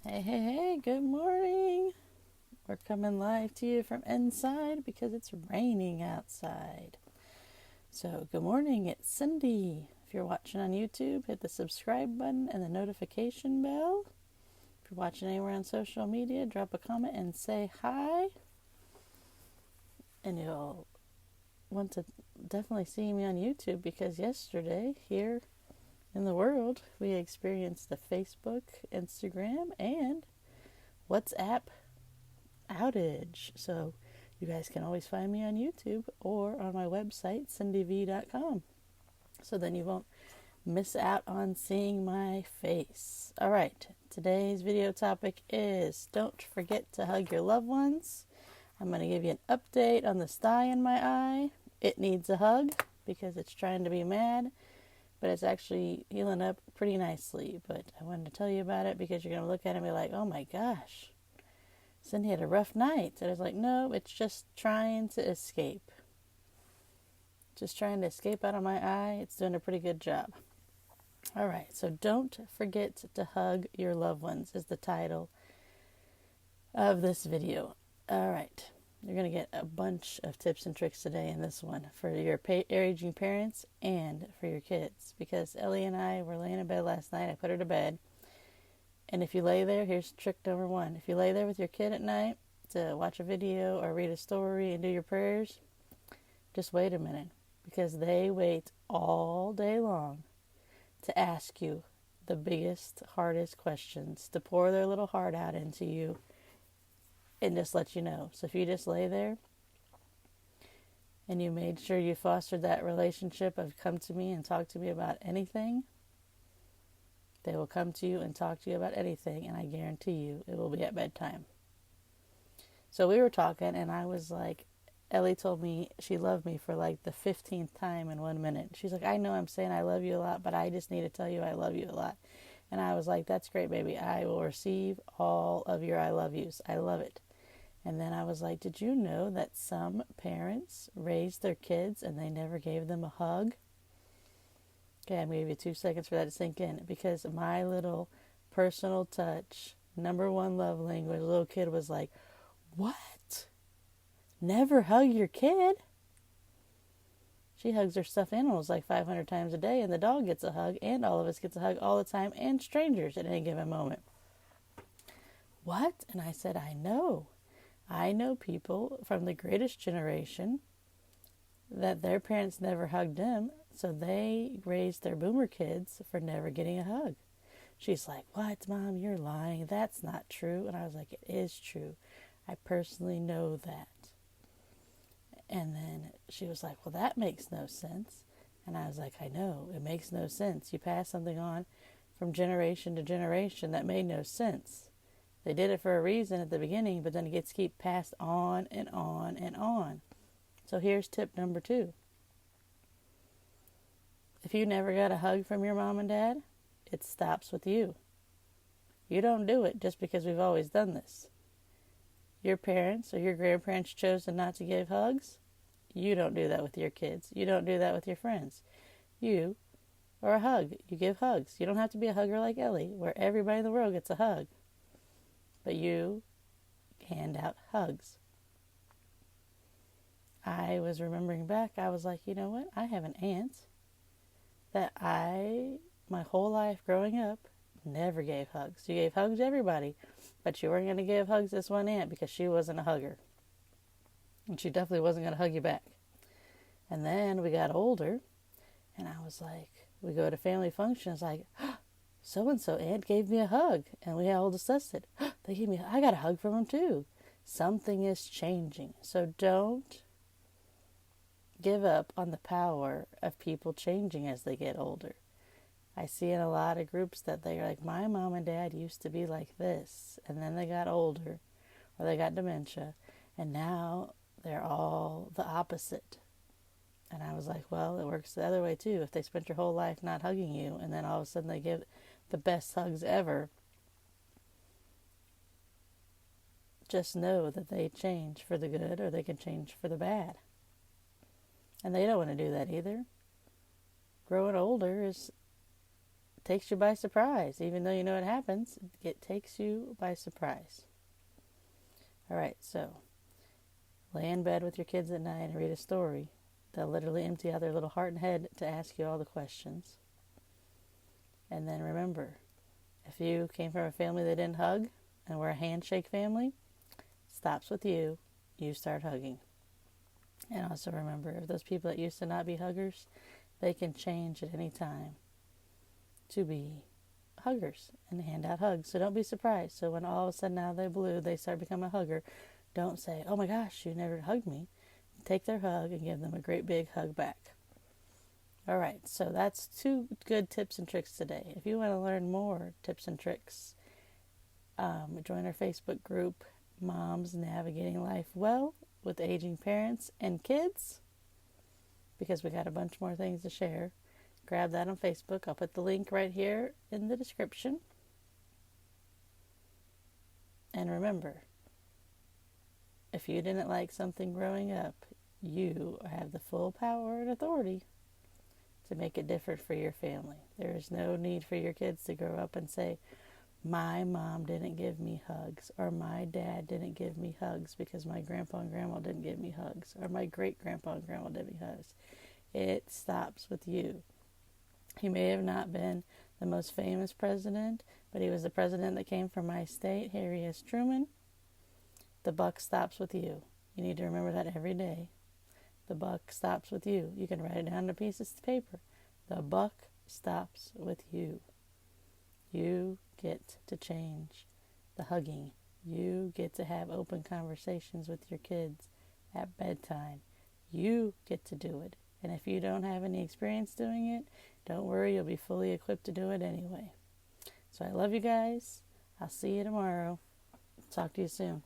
Hey, good morning. We're coming live to you from inside because it's raining outside. So, good morning, it's Cindy. If you're watching on YouTube, hit the subscribe button and the notification bell. If you're watching anywhere on social media, drop a comment and say hi. And you'll want to definitely see me on YouTube because yesterday, here in the world, we experienced the Facebook, Instagram, and WhatsApp outage. So you guys can always find me on YouTube or on my website, cindyv.com. So then you won't miss out on seeing my face. All right, today's video topic is don't forget to hug your loved ones. I'm going to give you an update on the sty in my eye. It needs a hug because it's trying to be mad, but it's actually healing up pretty nicely. But I wanted to tell you about it because you're going to look at it and be like, oh my gosh, Cindy had a rough night. And I was like, no, it's just trying to escape. Just trying to escape out of my eye. It's doing a pretty good job. All right, so don't forget to hug your loved ones is the title of this video. All right, you're going to get a bunch of tips and tricks today in this one for your aging parents and for your kids. Because Ellie and I were laying in bed last night. I put her to bed. And if you lay there, here's trick number one. If you lay there with your kid at night to watch a video or read a story and do your prayers, just wait a minute. Because they wait all day long to ask you the biggest, hardest questions, to pour their little heart out into you and just let you know. So if you just lay there and you made sure you fostered that relationship of come to me and talk to me about anything, they will come to you and talk to you about anything, and I guarantee you it will be at bedtime. So we were talking, and I was like, Ellie told me she loved me for like the 15th time in 1 minute. She's like, I know I'm saying I love you a lot, but I just need to tell you I love you a lot. And I was like, that's great, baby. I will receive all of your I love yous. I love it. And then I was like, did you know that some parents raised their kids and they never gave them a hug? Okay, I'm going to give you 2 seconds for that to sink in, because my little personal touch, number one love language, little kid was like, what? Never hug your kid? She hugs her stuffed animals like 500 times a day, and the dog gets a hug, and all of us gets a hug all the time, and strangers at any given moment. What? And I said, I know. I know people from the greatest generation that their parents never hugged them, so they raised their boomer kids for never getting a hug. She's like, what, Mom? You're lying. That's not true. And I was like, it is true. I personally know that. And then she was like, well, that makes no sense. And I was like, I know. It makes no sense. You pass something on from generation to generation that made no sense. They did it for a reason at the beginning, but then it gets keep passed on and on and on. So here's tip number 2. If you never got a hug from your mom and dad, it stops with you. You don't do it just because we've always done this. Your parents or your grandparents chose not to give hugs. You don't do that with your kids. You don't do that with your friends. You are a hug. You give hugs. You don't have to be a hugger like Ellie, where everybody in the world gets a hug. But you hand out hugs. I was remembering back, I was like, you know what? I have an aunt that my whole life growing up, never gave hugs. You gave hugs to everybody, but you weren't going to give hugs to this one aunt because she wasn't a hugger. And she definitely wasn't going to hug you back. And then we got older, and I was like, we go to family functions, like, so-and-so aunt gave me a hug. And we all discussed it. They gave me, I got a hug from them too. Something is changing. So don't give up on the power of people changing as they get older. I see in a lot of groups that they're like, my mom and dad used to be like this, and then they got older, or they got dementia, and now they're all the opposite. And I was like, well, it works the other way too. If they spent your whole life not hugging you, and then all of a sudden they give the best hugs ever, just know that they change for the good, or they can change for the bad. And they don't want to do that either. Growing older is takes you by surprise. Even though you know it happens, it takes you by surprise. All right, so lay in bed with your kids at night and read a story. They'll literally empty out their little heart and head to ask you all the questions. And then remember, if you came from a family that didn't hug and were a handshake family, stops with you, you start hugging. And also remember, if those people that used to not be huggers, they can change at any time to be huggers and hand out hugs. So don't be surprised. So when all of a sudden out of the blue they start becoming a hugger, don't say, oh my gosh, you never hugged me. Take their hug and give them a great big hug back. All right, so that's 2 good tips and tricks today. If you want to learn more tips and tricks, join our Facebook group, Moms Navigating Life Well with Aging Parents and Kids, because we got a bunch more things to share. Grab that on Facebook. I'll put the link right here in the description. And remember, if you didn't like something growing up, you have the full power and authority to make it different for your family. There is no need for your kids to grow up and say, my mom didn't give me hugs, or my dad didn't give me hugs because my grandpa and grandma didn't give me hugs, or my great-grandpa and grandma didn't give me hugs. It stops with you. He may have not been the most famous president, but he was the president that came from my state. Harry S. Truman. The buck stops with you. You need to remember that every day. The buck stops with you. You can write it down on a piece of paper. The buck stops with you. You get to change the hugging. You get to have open conversations with your kids at bedtime. You get to do it. And if you don't have any experience doing it, don't worry, you'll be fully equipped to do it anyway. So I love you guys. I'll see you tomorrow. Talk to you soon.